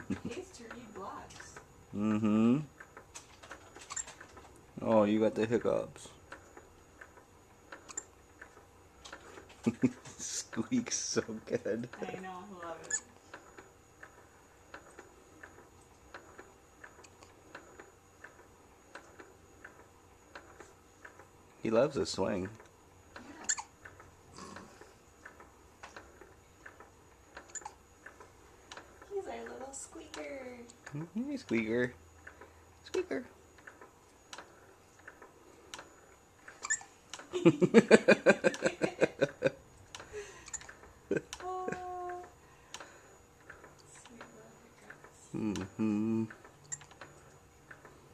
Hates to read blocks. Mm-hmm. Oh, you got the hiccups. Squeaks so good. I know, love it. He loves a swing. Yeah. He's our little squeaker. Hey, Squeaker. Squeaker. Oh, sweet little hiccups. Mm-hmm.